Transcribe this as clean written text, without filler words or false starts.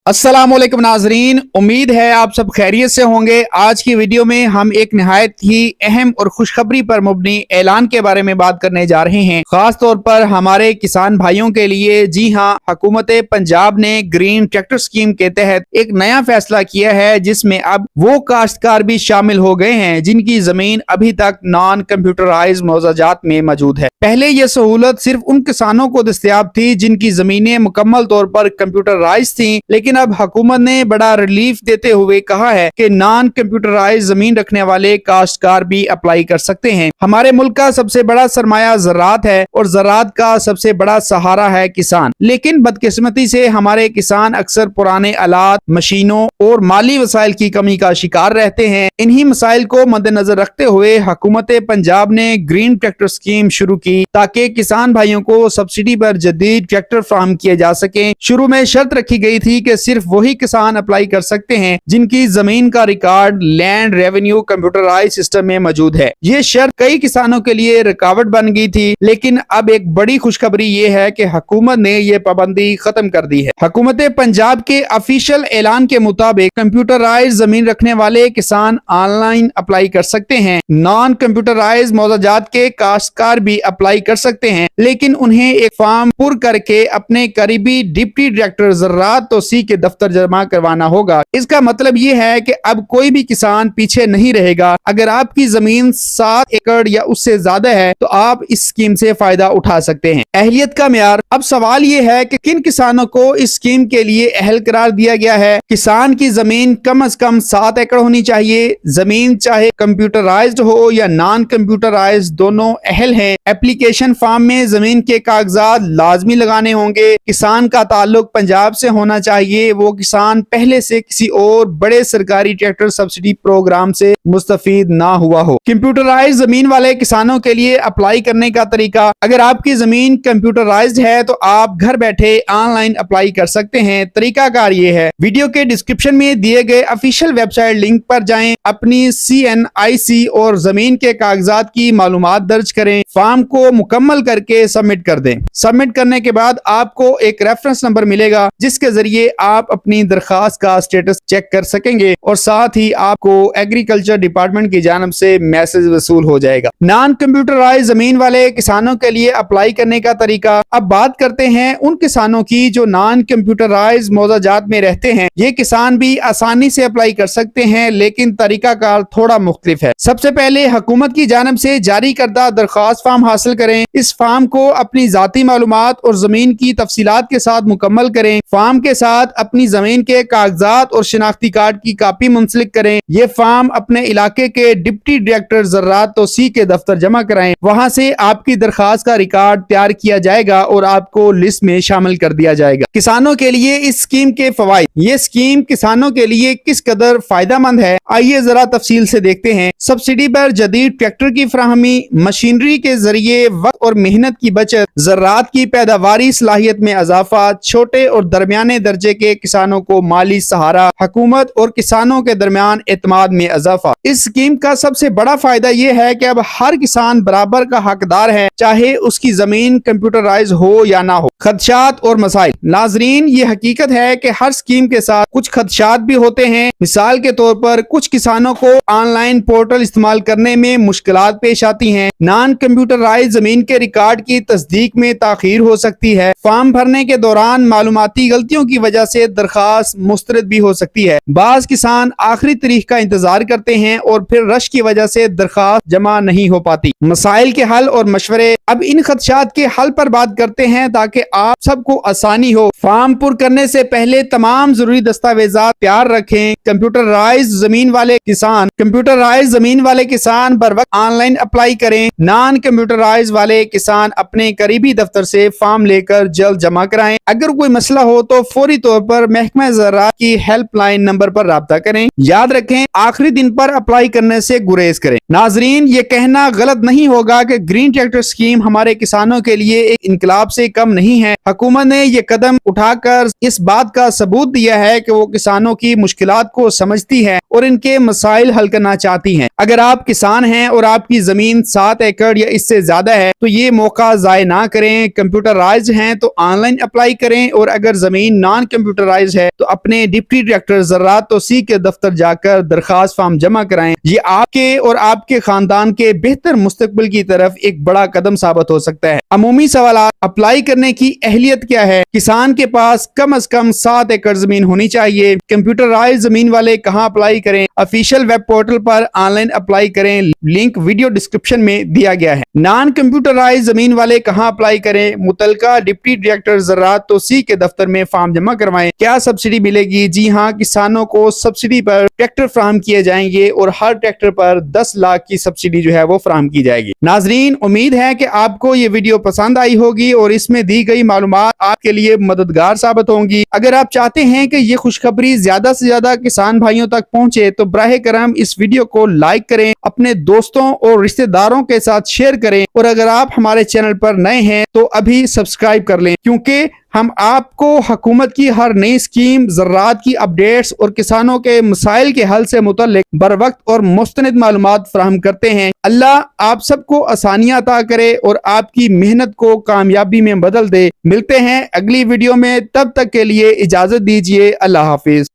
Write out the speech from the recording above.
अस्सलामुअलैकुम नाजरीन, उम्मीद है आप सब खैरियत से होंगे। आज की वीडियो में हम एक निहायत ही अहम और खुशखबरी पर मुबनी ऐलान के बारे में बात करने जा रहे हैं, खास तौर पर हमारे किसान भाइयों के लिए। जी हां, हुकूमत पंजाब ने ग्रीन ट्रैक्टर स्कीम के तहत एक नया फैसला किया है, जिसमें अब वो काश्तकार भी शामिल हो गए हैं जिनकी जमीन अभी तक नॉन कंप्यूटराइज मौजाजात में मौजूद है। पहले यह सहूलत सिर्फ उन किसानों को दस्तयाब थी जिनकी जमीनें मुकम्मल तौर पर कंप्यूटराइज थी, लेकिन अब हुकूमत ने बड़ा रिलीफ देते हुए कहा है कि नॉन कंप्यूटराइज जमीन रखने वाले काश्तकार भी अप्लाई कर सकते हैं। हमारे मुल्क का सबसे बड़ा सरमाया ज़राअत है और ज़राअत का सबसे बड़ा सहारा है किसान, लेकिन बदकिस्मती से हमारे किसान अक्सर पुराने आलात, मशीनों और माली वसाइल की कमी का शिकार रहते हैं। इन्हीं मसाइल को मद्देनजर रखते हुए हुकूमत पंजाब ने ग्रीन ट्रैक्टर स्कीम शुरू की ताकि किसान भाइयों को सब्सिडी पर जदीद ट्रैक्टर फराहम किए जा सके। शुरू में शर्त रखी गई थी कि सिर्फ वही किसान अप्लाई कर सकते हैं जिनकी जमीन का record land revenue computerised system में मौजूद है। ये शर्त कई किसानों के लिए रुकावट बन गई थी, लेकिन अब एक बड़ी खुशखबरी ये है कि हुकूमत ने ये पाबंदी खत्म कर दी है। हुकूमत पंजाब के ऑफिशियल ऐलान के मुताबिक कंप्यूटराइज जमीन रखने वाले किसान ऑनलाइन अप्लाई कर सकते हैं। नॉन कंप्यूटराइज मौजाजात के काश्तकार भी अप्लाई कर सकते हैं, लेकिन उन्हें एक फॉर्म पुर करके अपने करीबी डिप्टी डायरेक्टर ज़राअत तोसी के दफ्तर जमा करवाना होगा। इसका मतलब ये है कि अब कोई भी किसान पीछे नहीं रहेगा। अगर आपकी जमीन 7 एकड़ या उससे ज्यादा है तो आप इस स्कीम से फायदा उठा सकते हैं। अहलियत का म्यार। अब सवाल ये है कि किन किसानों को इस स्कीम के लिए अहल करार दिया गया है। किसान की जमीन कम से कम 7 एकड़ होनी चाहिए। जमीन चाहे कंप्यूटराइज्ड हो या नॉन कंप्यूटराइज्ड, दोनों अहल हैं। एप्लीकेशन फॉर्म में जमीन के कागजात लाजमी लगाने होंगे। किसान का ताल्लुक पंजाब से होना चाहिए। वो किसान पहले से किसी और बड़े सरकारी ट्रैक्टर सब्सिडी प्रोग्राम से मुस्तफीद ना हुआ हो। कंप्यूटराइज जमीन वाले किसानों के लिए अप्लाई करने का तरीका। अगर आपकी जमीन कंप्यूटराइज्ड है तो आप घर बैठे ऑनलाइन अप्लाई कर सकते हैं। तरीका कार ये है, वीडियो के डिस्क्रिप्शन में दिए गए ऑफिशियल वेबसाइट लिंक पर जाएं, अपनी CNIC और जमीन के कागजात की मालूमात दर्ज करें, फॉर्म को मुकम्मल करके सबमिट कर दें। सबमिट करने के बाद आपको एक रेफरेंस नंबर मिलेगा जिसके जरिए आप अपनी दरखास्त का स्टेटस चेक कर सकेंगे और साथ ही आपको एग्रीकल्चर डिपार्टमेंट की जानिब से मैसेज वसूल हो जाएगा। नॉन कंप्यूटराइज जमीन वाले किसानों के लिए अप्लाई करने का तरीका। अब बात करते हैं उन किसानों की जो नॉन कंप्यूटराइज मौजाजात में रहते हैं। ये किसान भी आसानी से अप्लाई कर सकते हैं, लेकिन तरीकाकार थोड़ा मुख्तलिफ है। सबसे पहले हुकूमत की जानिब से जारी करदा दरखास्त फॉर्म हासिल करें। इस फॉर्म को अपनी जाती मालूमात और जमीन की तफसीलात के साथ मुकम्मल करें। फॉर्म के साथ अपनी जमीन के कागजात और शिनाख्ती कार्ड की कॉपी मुंसलिक करें। ये फॉर्म अपने इलाके के डिप्टी डायरेक्टर ज़राअत तोसी के दफ्तर जमा कराएं। वहां से आपकी दरखास्त का रिकॉर्ड तैयार किया जाएगा और आपको लिस्ट में शामिल कर दिया जाएगा। किसानों के लिए इस स्कीम के फवाइद। ये स्कीम किसानों के लिए किस कदर फायदेमंद है, आइए जरा तफसील से देखते हैं। सब्सिडी पर जदीद ट्रैक्टर की फराहमी, मशीनरी के जरिए वक्त और मेहनत की बचत, ज़राअत की पैदावारी सलाहियत में इजाफा, छोटे और दरमियाने दर्जे के किसानों को माली सहारा, हुकूमत और किसानों के दरमियान एतमाद में इजाफा। इस स्कीम का सबसे बड़ा फायदा यह है कि अब हर किसान बराबर का हकदार है, चाहे उसकी जमीन कंप्यूटराइज हो या ना हो। खदशात और मसाइल। नाजरीन, ये हकीकत है कि हर स्कीम के साथ कुछ खदशात भी होते हैं। मिसाल के तौर पर कुछ किसानों को ऑनलाइन पोर्टल इस्तेमाल करने में मुश्किलात पेश आती हैं। नॉन कंप्यूटराइज जमीन के रिकॉर्ड की तस्दीक में ताखीर हो सकती है। फॉर्म भरने के दौरान मालूमाती गलतियों की वजह से दरखास्त मुस्तरद भी हो सकती है। बाज किसान आखिरी तारीख का इंतजार करते हैं और फिर रश की वजह से दरखास्त जमा नहीं हो पाती। मसाइल के हल और मशवरे। अब इन खदशात के हल पर बात करते हैं ताकि आप सबको आसानी हो। फॉर्म पुर करने से पहले तमाम जरूरी दस्तावेजात तैयार रखें। कंप्यूटराइज जमीन वाले किसान बर वक्त ऑनलाइन अप्लाई करें। नॉन कंप्यूटराइज वाले किसान अपने करीबी दफ्तर से फॉर्म लेकर जल्द जमा कराएं। अगर कोई मसला हो तो फौरी तौर पर महकमा ज़राअत की हेल्पलाइन नंबर पर राब्ता करें। याद रखें, आखिरी दिन पर अप्लाई करने से गुरेज करें। नाजरीन, ये कहना गलत नहीं होगा कि ग्रीन ट्रैक्टर स्कीम हमारे किसानों के लिए एक इनकलाब से कम नहीं है। हुकूमत ने ये कदम उठाकर इस बात का सबूत दिया है कि वो किसानों की मुश्किलात को समझती है और इनके मसाइल हल करना चाहती हैं। अगर आप किसान हैं और आपकी जमीन 7 एकड़ या इससे ज्यादा है तो ये मौका जाया ना करें। कंप्यूटराइज्ड हैं तो ऑनलाइन अप्लाई करें, और अगर जमीन नॉन कंप्यूटर کمپیوٹرائز ہے تو اپنے ڈپٹی ڈائریکٹر زراعت توسیع کے دفتر جا کر درخواست فارم جمع کرائیں۔ یہ آپ کے اور آپ کے خاندان کے بہتر مستقبل کی طرف ایک بڑا قدم ثابت ہو سکتا ہے۔ عمومی سوالات: اپلائی کرنے کی اہلیت کیا ہے؟ کسان کے پاس کم از کم 7 ایکڑ زمین ہونی چاہیے۔ کمپیوٹرائز زمین والے کہاں اپلائی کریں؟ Official web portal per on line apply کریں، لنک ویڈیو ڈسکرپشن میں دیا گیا ہے۔ نان کمپیوٹرائز زمین والے کہاں اپلائی کریں؟ متعلقہ ڈپٹی ڈائریکٹر زراعت توسیع کے دفتر میں فارم جمع کروائیں۔ کیا سبسڈی ملے گی؟ جی ہاں، کسانوں کو سبسڈی پر ٹریکٹر فراہم کیے جائیں گے اور ہر ٹریکٹر پر 10 لاکھ کی سبسڈی جو ہے وہ فراہم کی جائے گی۔ ناظرین، امید ہے کہ آپ کو یہ ویڈیو پسند آئی ہوگی اور اس میں دی گئی معلومات آپ کے لیے مددگار ثابت ہوں گی۔ اگر آپ چاہتے ہیں کہ یہ خوشخبری زیادہ سے زیادہ کسان بھائیوں تک پہنچے تو براہ کرم اس ویڈیو کو لائک کریں، اپنے دوستوں اور رشتہ داروں کے ساتھ شیئر کریں، اور اگر آپ ہمارے چینل پر نئے ہیں تو ابھی سبسکرائب کر لیں، کیونکہ ہم آپ کو حکومت کی ہر نئی اسکیم، زراعت کی اپڈیٹس اور کسانوں کے مسائل کے حل سے متعلق بر وقت اور مستند معلومات فراہم کرتے ہیں۔ اللہ آپ سب کو آسانیاں عطا کرے اور آپ کی محنت کو کامیابی میں بدل دے۔ ملتے ہیں اگلی ویڈیو میں، تب تک کے لیے اجازت دیجیے۔ اللہ حافظ۔